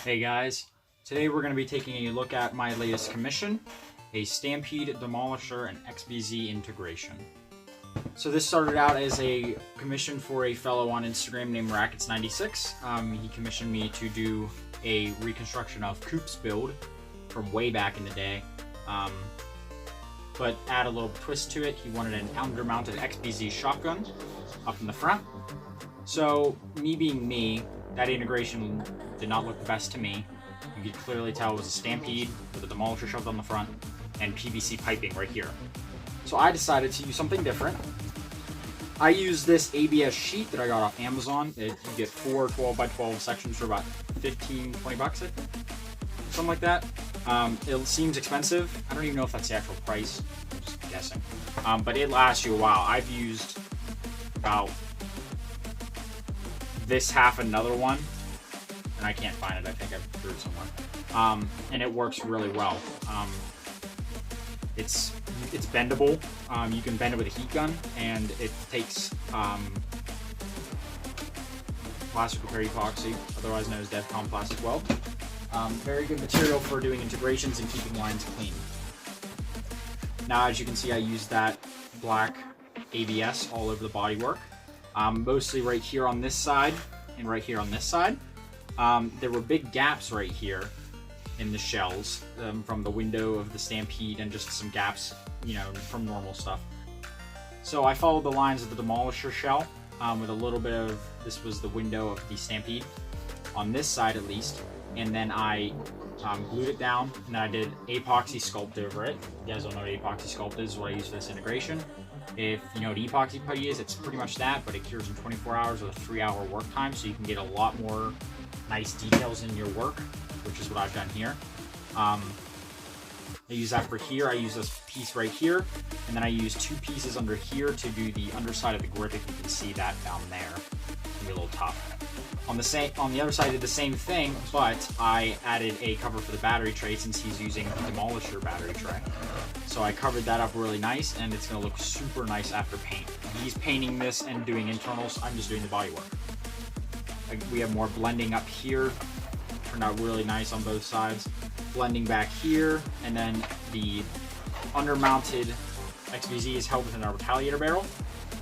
Hey guys, today we're going to be taking a look at my latest commission, a Stampede, Demolisher, and XBZ integration. So this started out as a commission for a fellow on Instagram named Rackets96. He commissioned me to do a reconstruction of Coop's build from way back in the day, but add a little twist to it. He wanted an undermounted XBZ shotgun up in the front. So me being me, that integration did not look the best to me. You could clearly tell it was a Stampede with a Demolisher shoved on the front and PVC piping right here. So I decided to use something different. I used this ABS sheet that I got off Amazon. You get 4 12x12 sections for about 15, 20 bucks, I think. Something like that. It seems expensive. I don't even know if that's the actual price. I'm just guessing. But it lasts you a while. I've used about this half another one, and I can't find it. I think I threw it somewhere. And it works really well. It's bendable. You can bend it with a heat gun, and it takes plastic repair epoxy, otherwise known as DevCon plastic weld. Very good material for doing integrations and keeping lines clean. Now, as you can see, I used that black ABS all over the bodywork. Mostly right here on this side and right here on this side. There were big gaps right here in the shells from the window of the Stampede and just some gaps, you know, from normal stuff. So I followed the lines of the Demolisher shell with a little bit of, this was the window of the Stampede on this side at least, and then I glued it down, and then I did epoxy sculpt over it. You guys don't know what epoxy sculpt is, what I use for this integration. If you know what epoxy putty is, it's pretty much that, but it cures in 24 hours with a 3-hour work time, so you can get a lot more nice details in your work, which is what I've done here. I use that for here. I use this piece right here, and then I use 2 pieces under here to do the underside of the grip, if you can see that down there. It's gonna be a little tough. On the other side, I did the same thing, but I added a cover for the battery tray since he's using the Demolisher battery tray. So I covered that up really nice, and it's going to look super nice after paint. He's painting this and doing internals. I'm just doing the body work. We have more blending up here. Turned out really nice on both sides. Blending back here, and then the undermounted XBZ is held within our retaliator barrel,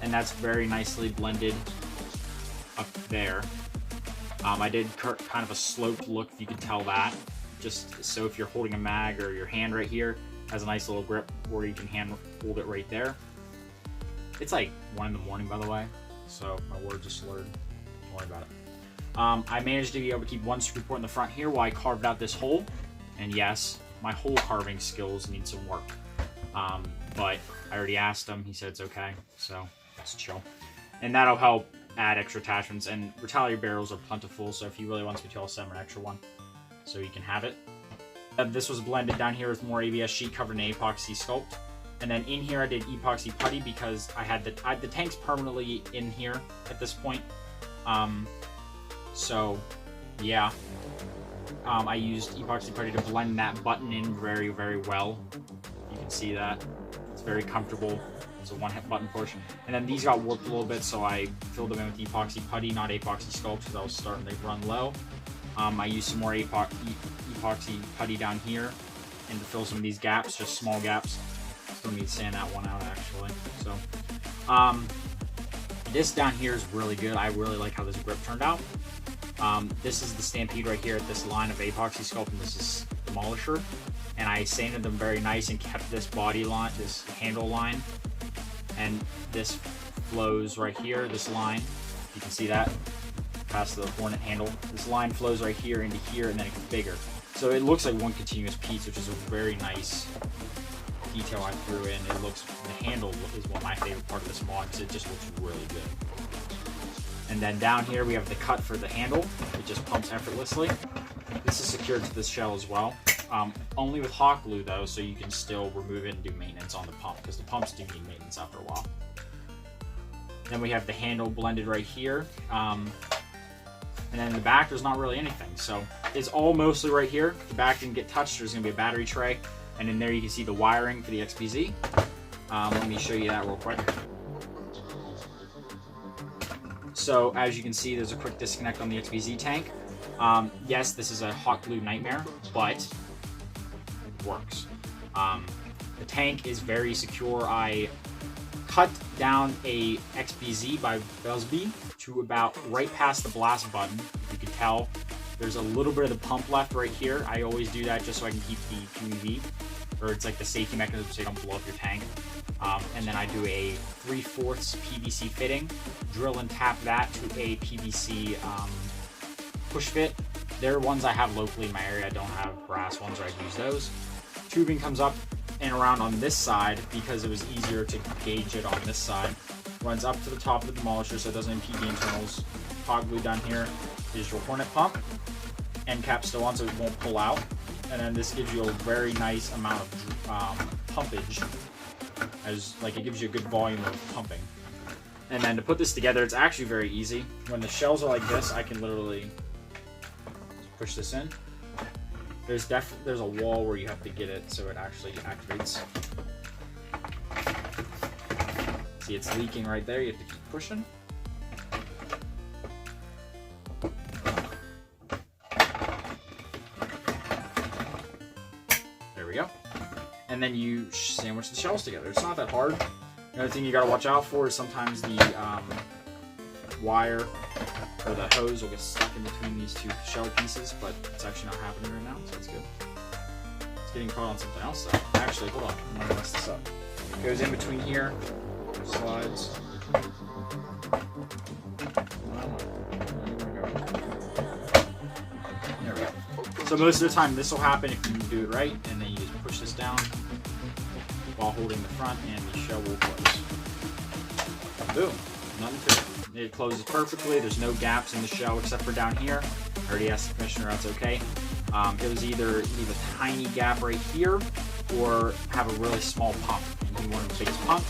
and that's very nicely blended up there. I did kind of a sloped look, if you can tell that. Just so if you're holding a mag or your hand right here, has a nice little grip where you can hand hold it right there. It's like 1 in the morning, by the way, so my words are slurred. Don't worry about it. I managed to be able to keep 1 screw port in the front here while I carved out this hole. And yes, my hole carving skills need some work. But I already asked him, he said it's okay, so let's chill. And that'll help add extra attachments, and retaliator barrels are plentiful, so if he really wants me to, I'll send him an extra one so he can have it. This was blended down here with more ABS sheet covered in epoxy sculpt, and then in here I did epoxy putty because I had the tanks permanently in here at this point. So yeah, I used epoxy putty to blend that button in very, very well. You can see that it's very comfortable. It's a one-hit button portion. And then these got warped a little bit, so I filled them in with epoxy putty, not epoxy sculpt, because I was starting to run low. I used some more epoxy putty down here and to fill some of these gaps, just small gaps. Still need to sand that one out, actually. So this down here is really good. I really like how this grip turned out. This is the Stampede right here at this line of epoxy sculpt, and this is Demolisher. And I sanded them very nice and kept this body line, this handle line. And this flows right here, this line, you can see that, past the Hornet handle. This line flows right here into here, and then it gets bigger. So it looks like one continuous piece, which is a very nice detail I threw in. It looks, the handle is one of my favorite part of this mod, because it just looks really good. And then down here we have the cut for the handle. It just pumps effortlessly. This is secured to this shell as well. Only with hot glue though, so you can still remove it and do maintenance on the pump, because the pumps do need maintenance after a while. Then we have the handle blended right here. And then in the back, there's not really anything. So it's all mostly right here. The back didn't get touched. There's gonna be a battery tray. And in there you can see the wiring for the XBZ. Let me show you that real quick. So as you can see, there's a quick disconnect on the XBZ tank. Yes, this is a hot glue nightmare, but it works. The tank is very secure. I cut down a XBZ by Busby to about right past the blast button. You can tell there's a little bit of the pump left right here. I always do that just so I can keep the QEV, or it's like the safety mechanism so you don't blow up your tank. And then I do a 3/4 PVC fitting, drill and tap that to a PVC push fit. They're ones I have locally in my area. I don't have brass ones, or I'd use those. Tubing comes up and around on this side because it was easier to gauge it on this side. Runs up to the top of the Demolisher so it doesn't impede the internals. Hot glue down here is your Hornet pump. End cap still on so it won't pull out. And then this gives you a very nice amount of pumpage. As like it gives you a good volume of pumping. And then to put this together, it's actually very easy. When the shells are like this, I can literally push this in. There's a wall where you have to get it so it actually activates. See, it's leaking right there. You have to keep pushing. There we go. And then you sandwich the shells together. It's not that hard. Another thing you gotta watch out for is sometimes the wire or the hose will get stuck in between these two shell pieces, but it's actually not happening right now, so that's good. It's getting caught on something else though. Actually, hold on, I'm gonna mess this up. It goes in between here, slides. There we go. So most of the time this will happen if you do it right, and then you just push this down while holding the front, and the shell will close. Boom, nothing to it. It closes perfectly. There's no gaps in the shell except for down here. I already asked the commissioner, that's okay. It was either leave a tiny gap right here or have a really small pump. And he wanted the biggest pump.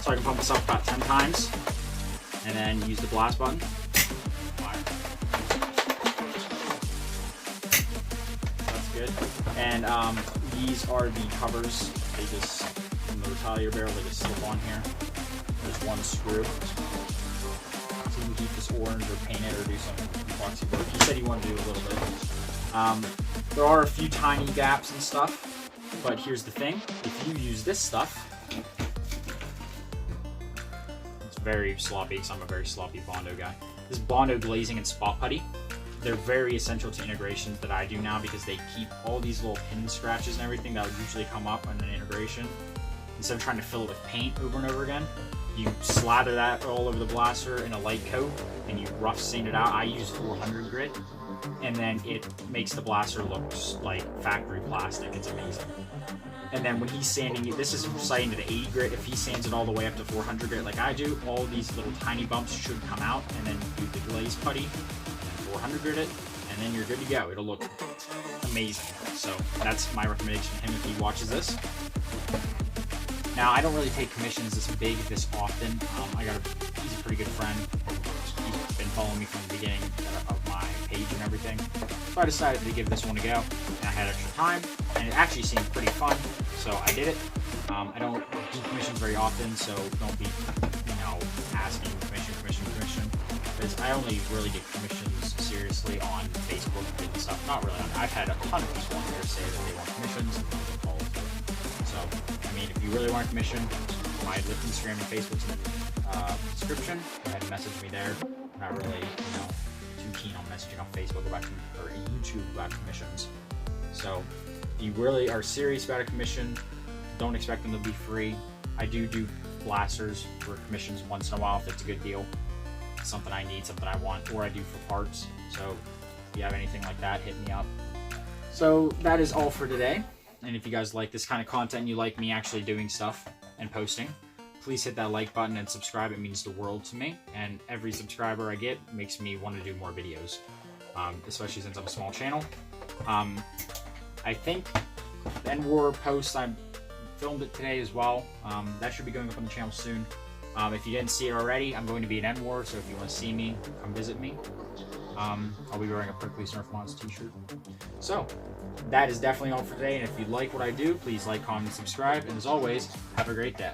So I can pump this up about 10 times and then use the blast button. That's good. And these are the covers. They just, from the retaliator barrel, they just slip on here. There's one screw. So you can keep this orange or paint it or do some epoxy work. He said he wanted to do a little bit. There are a few tiny gaps and stuff, but here's the thing. If you use this stuff, it's very sloppy because I'm a very sloppy Bondo guy. This Bondo glazing and spot putty, they're very essential to integrations that I do now because they keep all these little pin scratches and everything that would usually come up on an integration. Instead of trying to fill it with paint over and over again, you slather that all over the blaster in a light coat and you rough sand it out. I use 400 grit, and then it makes the blaster look like factory plastic. It's amazing. And then when he's sanding it, this is sighting to the 80 grit. If he sands it all the way up to 400 grit like I do, all these little tiny bumps should come out, and then do the glaze putty, and then 400 grit it, and then you're good to go. It'll look amazing. So that's my recommendation to him if he watches this. Now, I don't really take commissions this big, this often. He's a pretty good friend. He's been following me from the beginning of my page and everything. So I decided to give this one a go, and I had extra time, and it actually seemed pretty fun, so I did it. I don't do commissions very often, so don't be, asking commission, because I only really get commissions seriously on Facebook and stuff. Not really. I've had a ton of people on here say that they want commissions, and they follow through. So, I mean, if you really want a commission, my Instagram and Facebook's in the description. Go ahead and message me there. I'm not really, too keen on messaging on Facebook about or YouTube about commissions. So, if you really are serious about a commission, don't expect them to be free. I do blasters for commissions once in a while if it's a good deal. Something I need, something I want, or I do for parts. So, if you have anything like that, hit me up. So, that is all for today. And if you guys like this kind of content and you like me actually doing stuff and posting, please hit that like button and subscribe. It means the world to me. And every subscriber I get makes me want to do more videos, especially since I'm a small channel. I think the End War post, I filmed it today as well. That should be going up on the channel soon. If you didn't see it already, I'm going to be at End War, so if you want to see me, come visit me. I'll be wearing a PricklysNerfMods t-shirt. So, that is definitely all for today, and if you like what I do, please like, comment, and subscribe, and as always, have a great day.